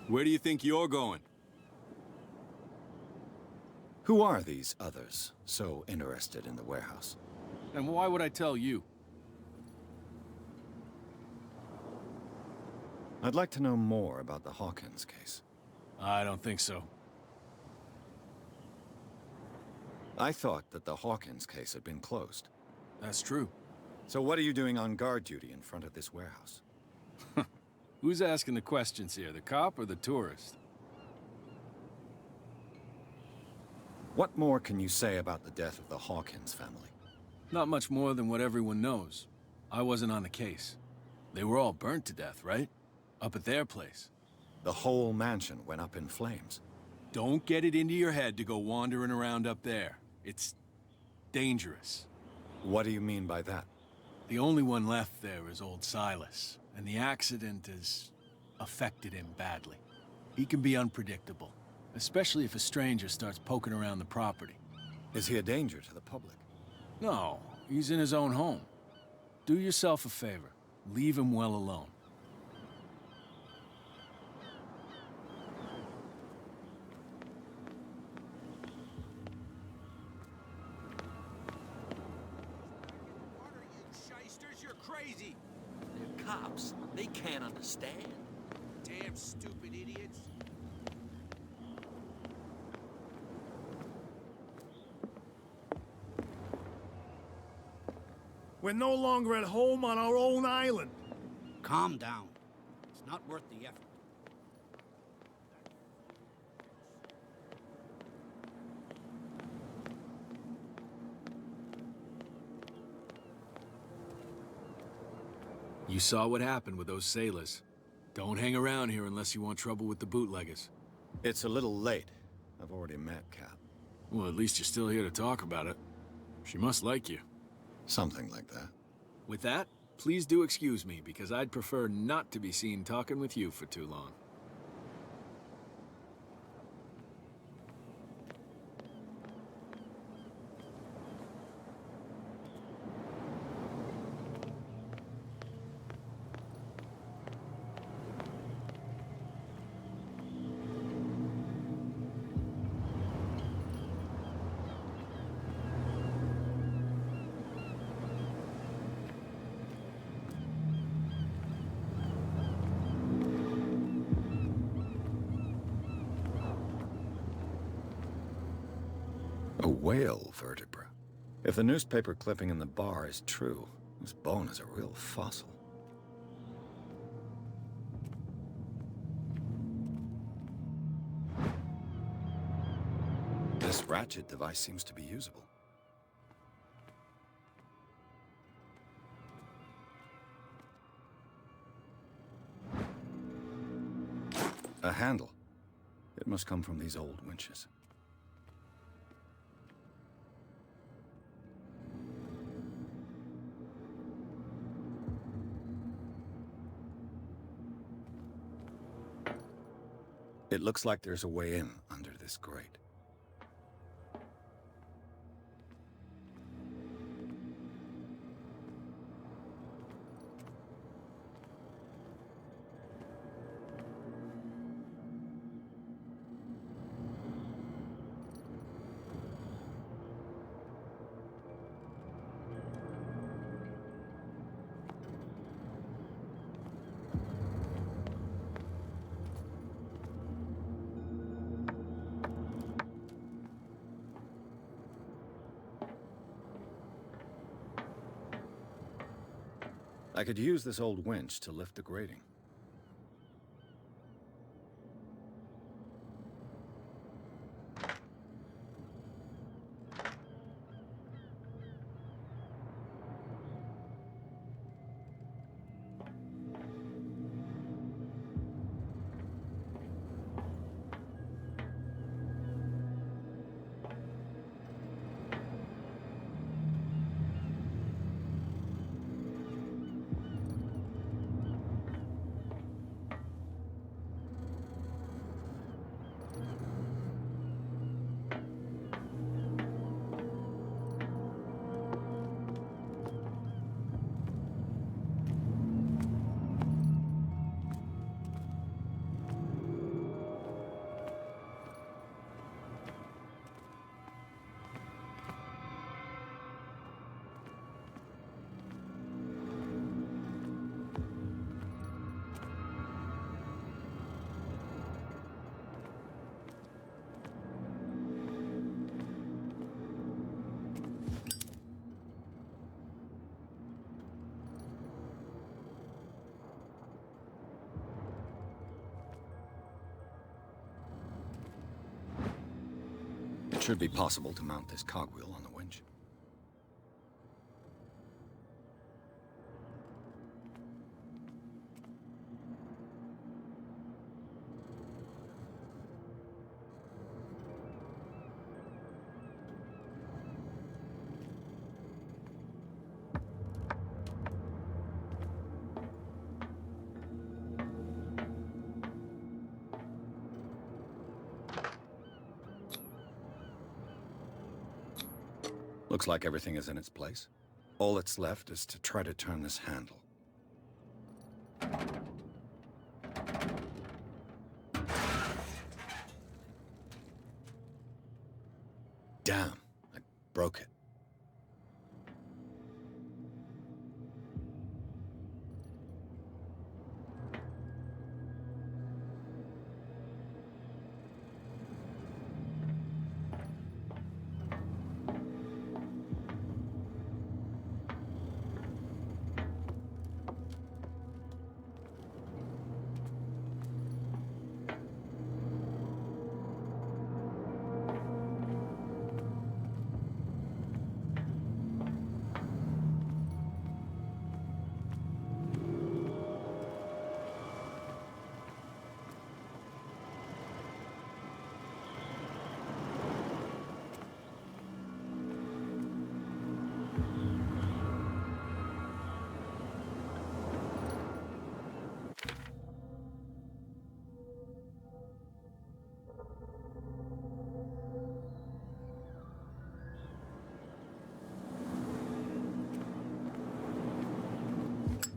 Where do you think you're going? Who are these others so interested in the warehouse? And why would I tell you? I'd like to know more about the Hawkins case. I don't think so. I thought that the Hawkins case had been closed. That's true. So what are you doing on guard duty in front of this warehouse? Who's asking the questions here, the cop or the tourist? What more can you say about the death of the Hawkins family? Not much more than what everyone knows. I wasn't on the case. They were all burnt to death, right? Up at their place. The whole mansion went up in flames. Don't get it into your head to go wandering around up there. It's dangerous. What do you mean by that? The only one left there is old Silas, and the accident has affected him badly. He can be unpredictable, especially if a stranger starts poking around the property. Is he a danger to the public? No, he's in his own home. Do yourself a favor. Leave him well alone. Crazy! They're cops. They can't understand. Damn stupid idiots. We're no longer at home on our own island. Calm down. It's not worth the effort. You saw what happened with those sailors. Don't hang around here unless you want trouble with the bootleggers. It's a little late. I've already met Cap. Well, at least you're still here to talk about it. She must like you. Something like that. With that, please do excuse me, because I'd prefer not to be seen talking with you for too long. A whale vertebra. If the newspaper clipping in the bar is true, this bone is a real fossil. This ratchet device seems to be usable. A handle. It must come from these old winches. It looks like there's a way in under this grate. I could use this old winch to lift the grating. Should be possible to mount this cogwheel on the winch. Looks like everything is in its place. All that's left is to try to turn this handle. Damn, I broke it.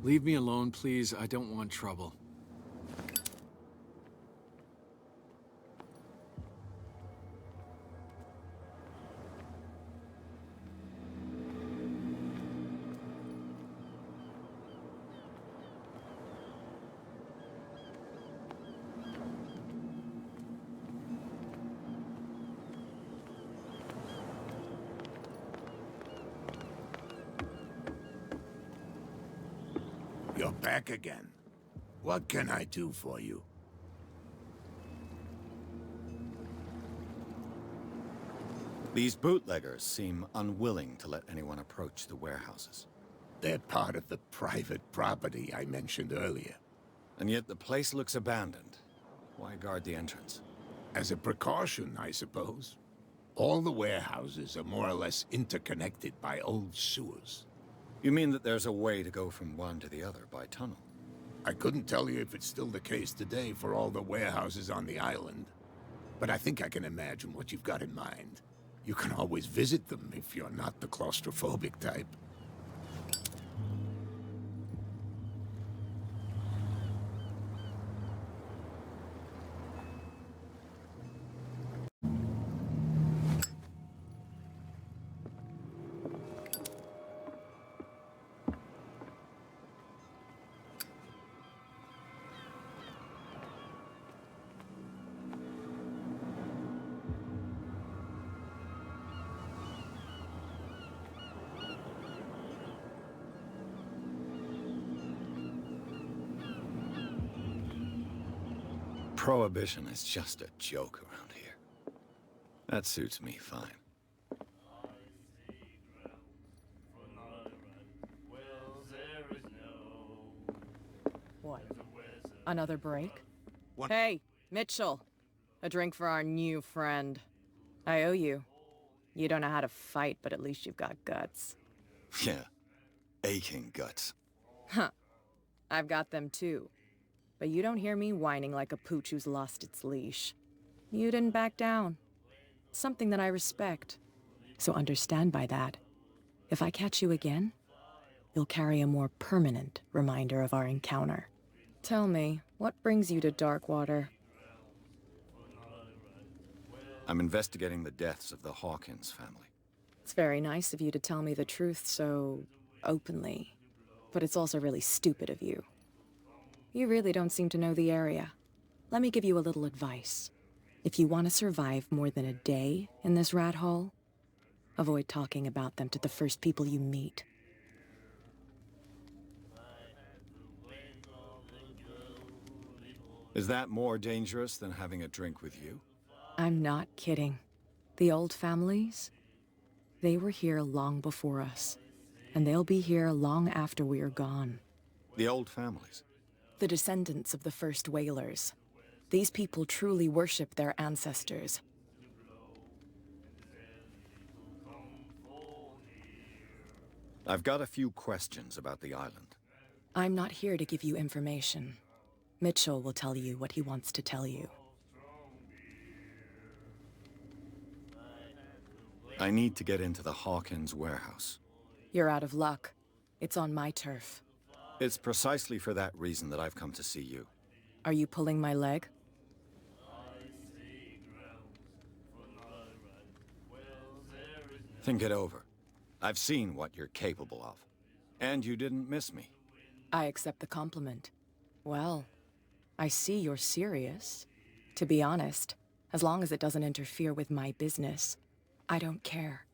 Leave me alone, please. I don't want trouble. You're back again. What can I do for you? These bootleggers seem unwilling to let anyone approach the warehouses. They're part of the private property I mentioned earlier. And yet the place looks abandoned. Why guard the entrance? As a precaution, I suppose. All the warehouses are more or less interconnected by old sewers. You mean that there's a way to go from one to the other by tunnel? I couldn't tell you if it's still the case today for all the warehouses on the island. But I think I can imagine what you've got in mind. You can always visit them if you're not the claustrophobic type. Prohibition is just a joke around here. That suits me fine. What? Another break? What? Hey, Mitchell. A drink for our new friend. I owe you. You don't know how to fight, but at least you've got guts. Yeah, aching guts. Huh. I've got them too. But you don't hear me whining like a pooch who's lost its leash. You didn't back down. Something that I respect. So understand by that, if I catch you again, you'll carry a more permanent reminder of our encounter. Tell me, what brings you to Darkwater? I'm investigating the deaths of the Hawkins family. It's very nice of you to tell me the truth so openly. But it's also really stupid of you. You really don't seem to know the area. Let me give you a little advice. If you want to survive more than a day in this rat hole, avoid talking about them to the first people you meet. Is that more dangerous than having a drink with you? I'm not kidding. The old families, they were here long before us, and they'll be here long after we are gone. The old families. The descendants of the first whalers. These people truly worship their ancestors. I've got a few questions about the island. I'm not here to give you information. Mitchell will tell you what he wants to tell you. I need to get into the Hawkins Warehouse. You're out of luck. It's on my turf. It's precisely for that reason that I've come to see you. Are you pulling my leg? Think it over. I've seen what you're capable of. And you didn't miss me. I accept the compliment. Well, I see you're serious. To be honest, as long as it doesn't interfere with my business, I don't care.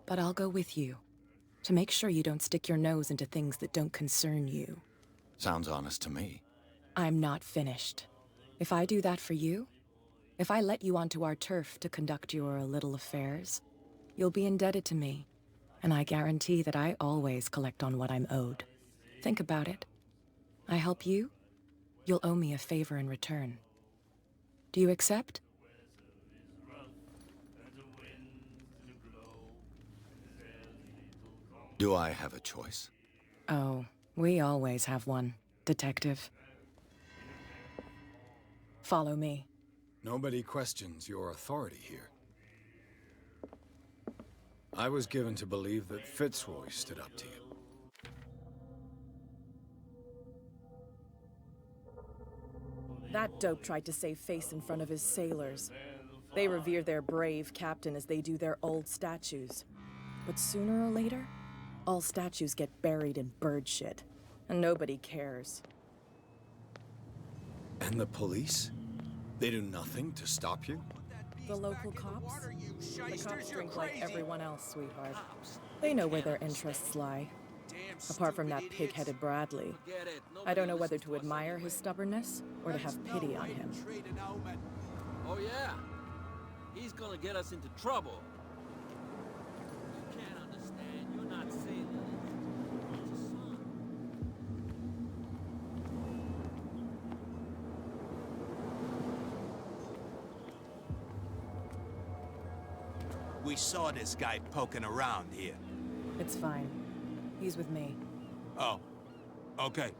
But I'll go with you, to make sure you don't stick your nose into things that don't concern you. Sounds honest to me. I'm not finished. If I do that for you, if I let you onto our turf to conduct your little affairs, you'll be indebted to me, and I guarantee that I always collect on what I'm owed. Think about it. I help you, you'll owe me a favor in return. Do you accept? Do I have a choice? Oh, we always have one, Detective. Follow me. Nobody questions your authority here. I was given to believe that Fitzroy stood up to you. That dope tried to save face in front of his sailors. They revere their brave captain as they do their old statues. But sooner or later, all statues get buried in bird shit, and nobody cares. And the police? They do nothing to stop you? The local cops? The cops drink like everyone else, sweetheart. They know where their interests lie. Apart from that pig-headed Bradley, I don't know whether to admire his stubbornness or to have pity on him. Oh yeah? He's gonna get us into trouble. You can't understand. You're not Silas. It's a son. We saw this guy poking around here. It's fine. He's with me. Oh, okay.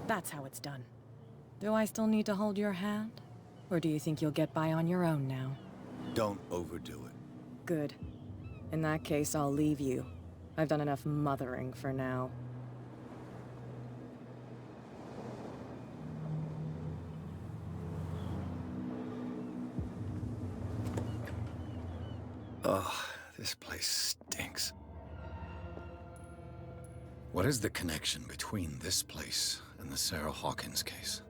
That's how it's done. Do I still need to hold your hand? Or do you think you'll get by on your own now? Don't overdo it. Good. In that case, I'll leave you. I've done enough mothering for now. Ugh, this place stinks. What is the connection between this place and the Sarah Hawkins case?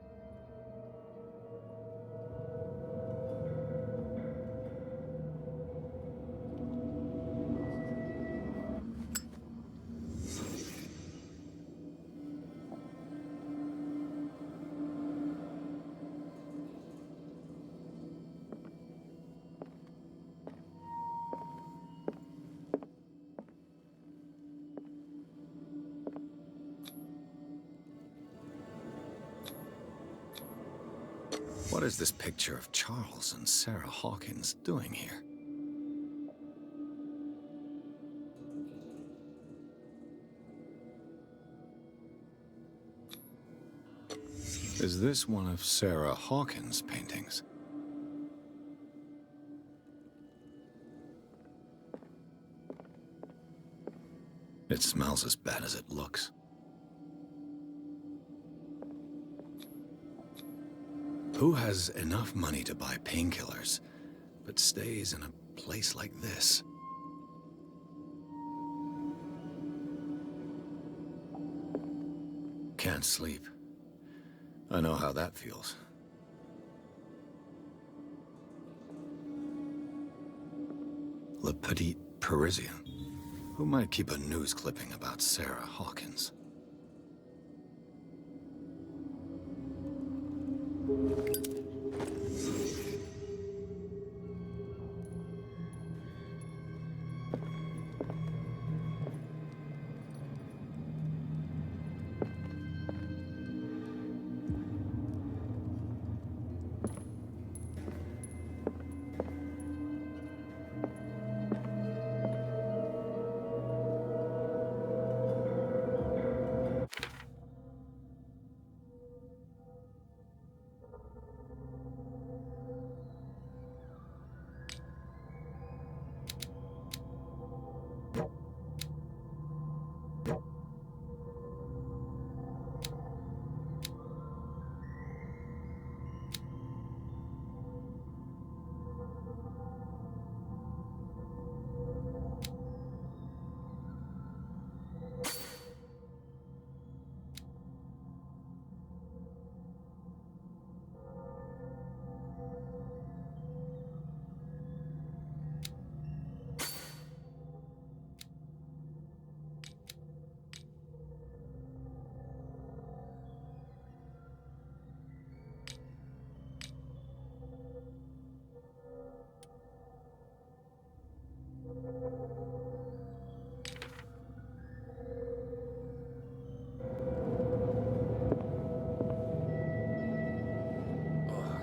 What is this picture of Charles and Sarah Hawkins doing here? Is this one of Sarah Hawkins' paintings? It smells as bad as it looks. Who has enough money to buy painkillers, but stays in a place like this? Can't sleep. I know how that feels. Le Petit Parisien. Who might keep a news clipping about Sarah Hawkins?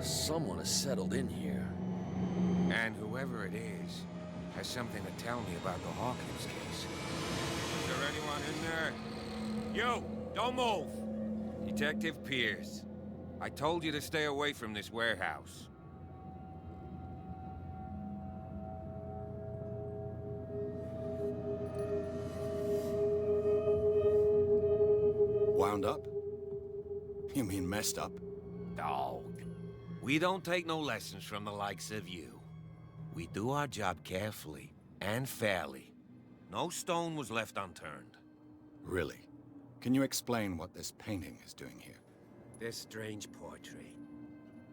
Someone has settled in here. And whoever it is has something to tell me about the Hawkins case. Is there anyone in there? You! Don't move! Detective Pierce. I told you to stay away from this warehouse. Wound up? You mean messed up? Dog. We don't take no lessons from the likes of you. We do our job carefully and fairly. No stone was left unturned. Really? Can you explain what this painting is doing here? This strange portrait.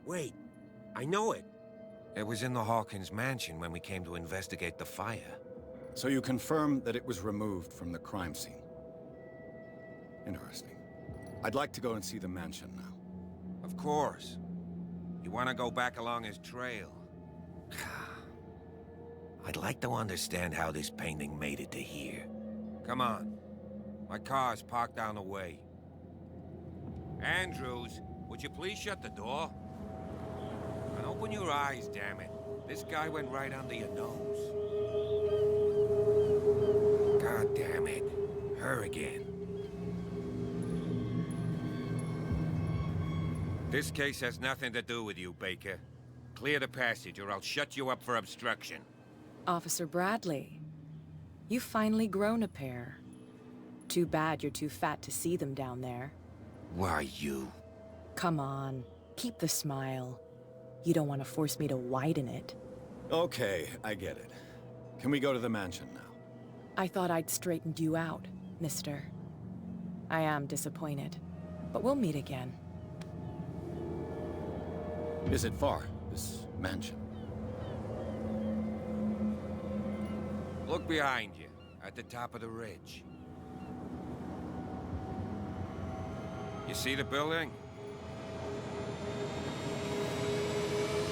Wait, I know it. It was in the Hawkins mansion when we came to investigate the fire. So you confirm that it was removed from the crime scene? Interesting. I'd like to go and see the mansion now. Of course. You want to go back along his trail? I'd like to understand how this painting made it to here. Come on. My car's parked down the way. Andrews, would you please shut the door? And open your eyes, damn it. This guy went right under your nose. God damn it. Her again. This case has nothing to do with you, Baker. Clear the passage, or I'll shut you up for obstruction. Officer Bradley, you've finally grown a pair. Too bad you're too fat to see them down there. Why, you? Come on, keep the smile. You don't want to force me to widen it. Okay, I get it. Can we go to the mansion now? I thought I'd straightened you out, mister. I am disappointed, but we'll meet again. Is it far, this mansion? Look behind you, at the top of the ridge. You see the building?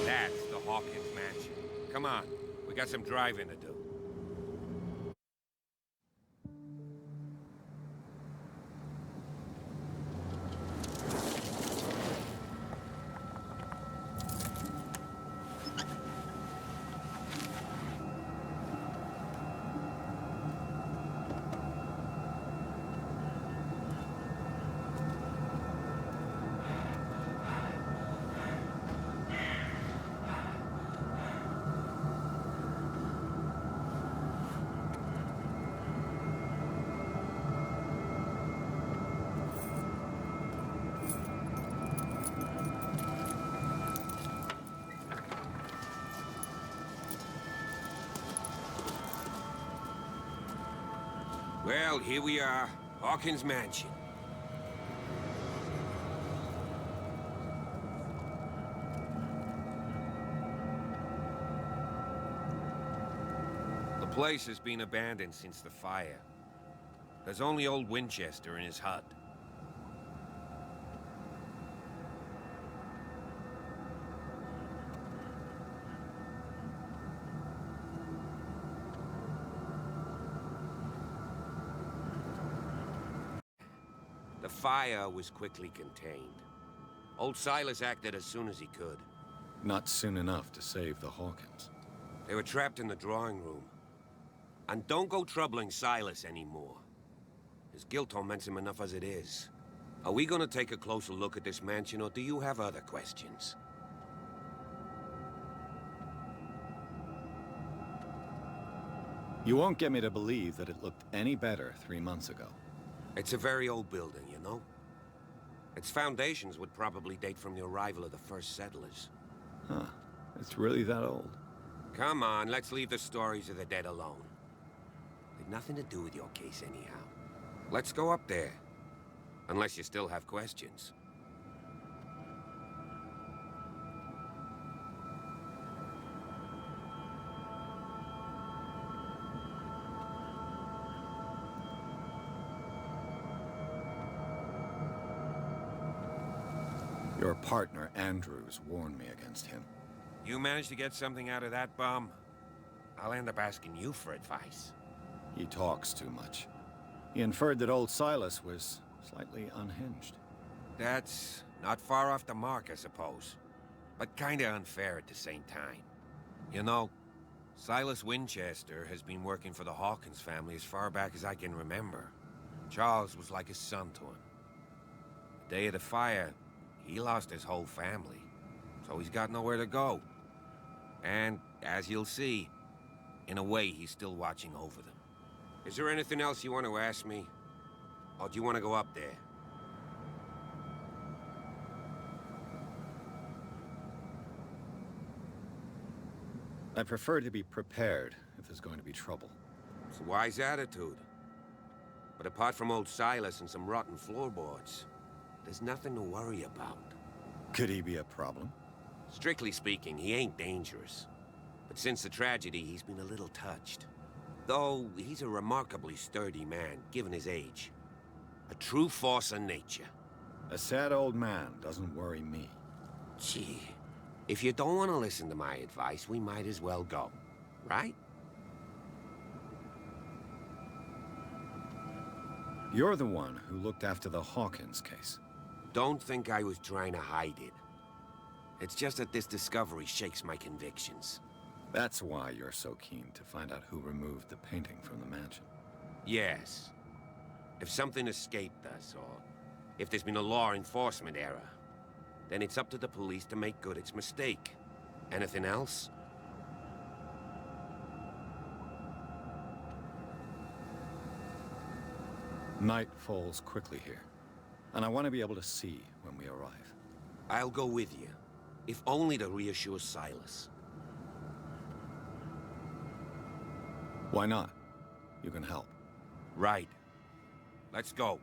That's the Hawkins mansion. Come on, we got some driving to do. Well, here we are. Hawkins Mansion. The place has been abandoned since the fire. There's only old Winchester in his hut. The fire was quickly contained. Old Silas acted as soon as he could. Not soon enough to save the Hawkins. They were trapped in the drawing room. And don't go troubling Silas anymore. His guilt torments him enough as it is. Are we gonna take a closer look at this mansion, or do you have other questions? You won't get me to believe that it looked any better 3 months ago. It's a very old building, you know? Its foundations would probably date from the arrival of the first settlers. Huh. It's really that old? Come on, let's leave the stories of the dead alone. They've nothing to do with your case anyhow. Let's go up there. Unless you still have questions. Your partner, Andrews, warned me against him. You managed to get something out of that bum? I'll end up asking you for advice. He talks too much. He inferred that old Silas was slightly unhinged. That's not far off the mark, I suppose. But kinda unfair at the same time. You know, Silas Winchester has been working for the Hawkins family as far back as I can remember. Charles was like a son to him. The day of the fire, he lost his whole family, so he's got nowhere to go. And, as you'll see, in a way, he's still watching over them. Is there anything else you want to ask me? Or do you want to go up there? I prefer to be prepared if there's going to be trouble. It's a wise attitude. But apart from old Silas and some rotten floorboards, there's nothing to worry about. Could he be a problem? Strictly speaking, he ain't dangerous. But since the tragedy, he's been a little touched. Though, he's a remarkably sturdy man, given his age. A true force of nature. A sad old man doesn't worry me. Gee, if you don't want to listen to my advice, we might as well go. Right? You're the one who looked after the Hawkins case. Don't think I was trying to hide it. It's just that this discovery shakes my convictions. That's why you're so keen to find out who removed the painting from the mansion. Yes. If something escaped us, or if there's been a law enforcement error, then it's up to the police to make good its mistake. Anything else? Night falls quickly here, and I want to be able to see when we arrive. I'll go with you, if only to reassure Silas. Why not? You can help. Right. Let's go.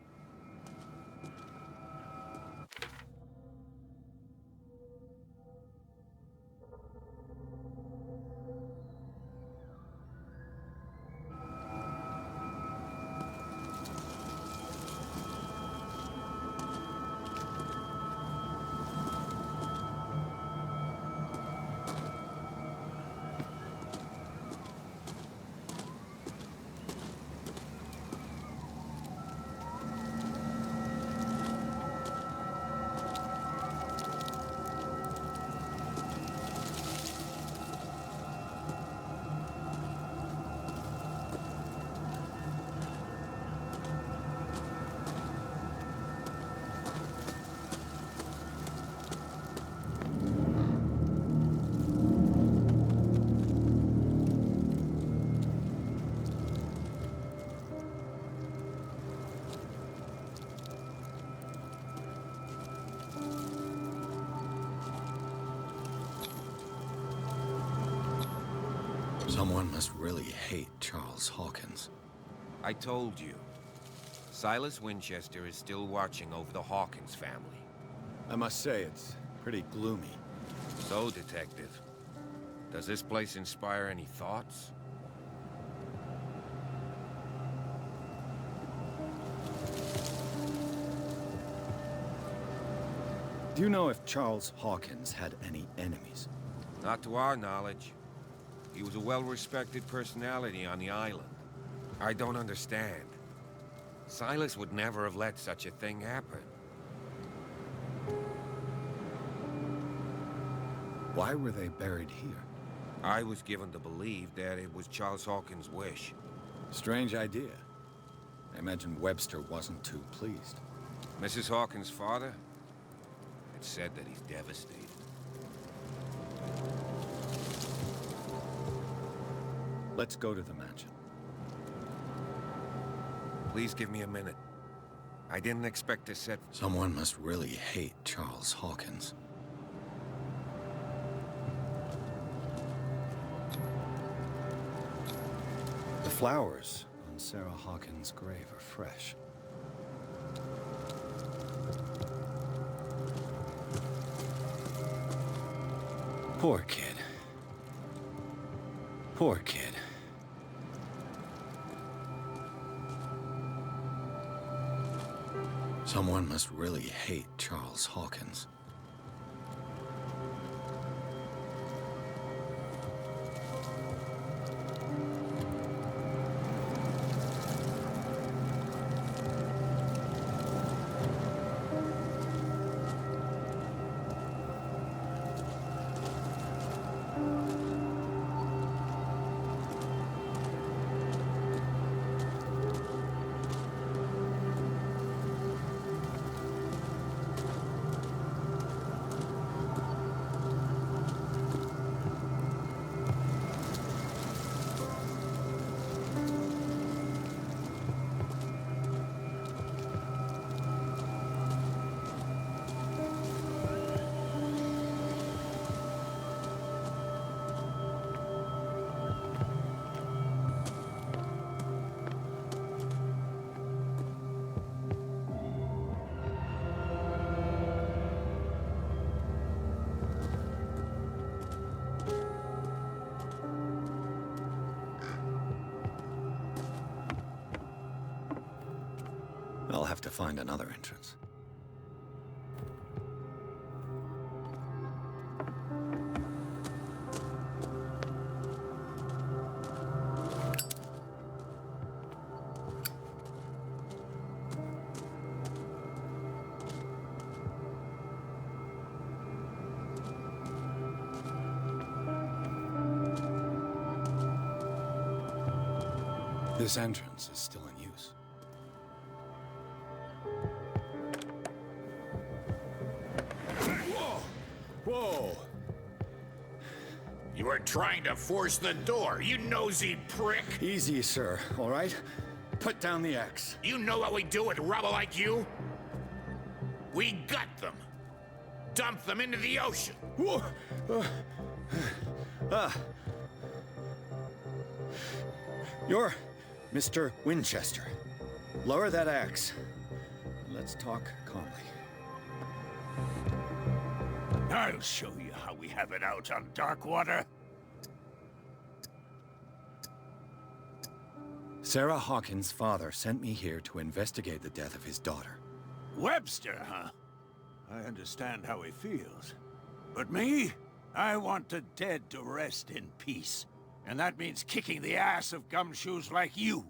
Someone must really hate Charles Hawkins. I told you. Silas Winchester is still watching over the Hawkins family. I must say, it's pretty gloomy. So, Detective, does this place inspire any thoughts? Do you know if Charles Hawkins had any enemies? Not to our knowledge. He was a well-respected personality on the island. I don't understand. Silas would never have let such a thing happen. Why were they buried here? I was given to believe that it was Charles Hawkins' wish. Strange idea. I imagine Webster wasn't too pleased. Mrs. Hawkins' father? It's said that he's devastated. Let's go to the mansion. Please give me a minute. I didn't expect to set... Someone must really hate Charles Hawkins. The flowers on Sarah Hawkins' grave are fresh. Poor kid. Poor kid. Someone must really hate Charles Hawkins. I'll have to find another entrance. This entrance is still in use. Whoa! You were trying to force the door, you nosy prick! Easy, sir, all right? Put down the axe. You know what we do with rubble like you? We gut them. Dump them into the ocean. Whoa! You're Mr. Winchester. Lower that axe. Let's talk calmly. I'll show you how we have it out on Darkwater. Sarah Hawkins' father sent me here to investigate the death of his daughter. Webster, huh? I understand how he feels. But me? I want the dead to rest in peace. And that means kicking the ass of gumshoes like you.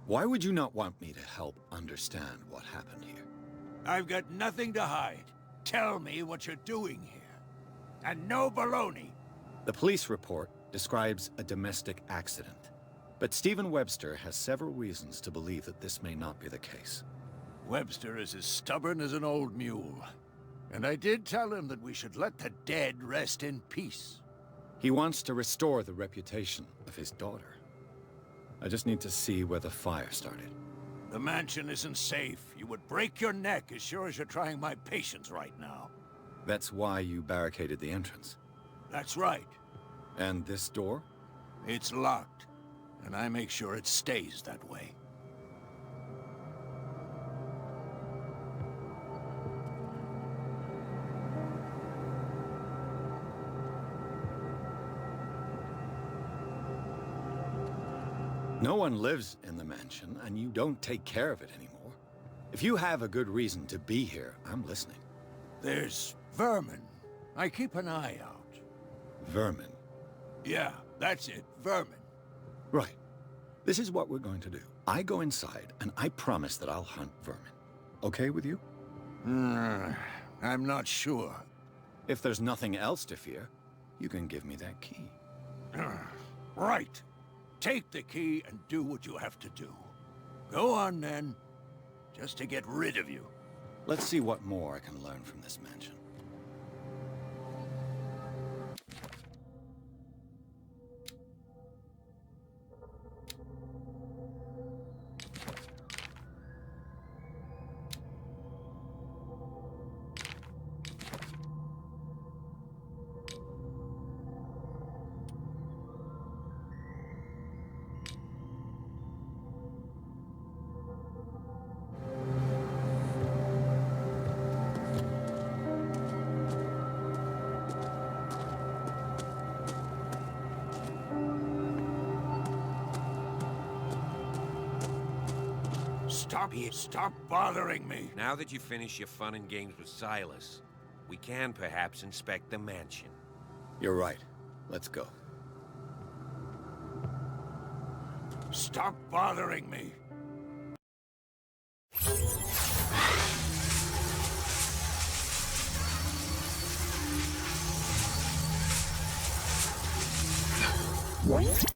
Why would you not want me to help understand what happened here? I've got nothing to hide. Tell me what you're doing here. And no baloney. The police report describes a domestic accident. But Stephen Webster has several reasons to believe that this may not be the case. Webster is as stubborn as an old mule. And I did tell him that we should let the dead rest in peace. He wants to restore the reputation of his daughter. I just need to see where the fire started. The mansion isn't safe. You would break your neck as sure as you're trying my patience right now. That's why you barricaded the entrance. That's right. And this door? It's locked. And I make sure it stays that way. No one lives in the mansion, and you don't take care of it anymore. If you have a good reason to be here, I'm listening. There's vermin. I keep an eye out. Vermin. Yeah, that's it, vermin. Right. This is what we're going to do. I go inside, and I promise that I'll hunt vermin. Okay with you? I'm not sure. If there's nothing else to fear, you can give me that key. Right. Take the key and do what you have to do. Go on, then. Just to get rid of you. Let's see what more I can learn from this mansion. Stop bothering me. Now that you finish your fun and games with Silas, we can perhaps inspect the mansion. You're right. Let's go. Stop bothering me. What?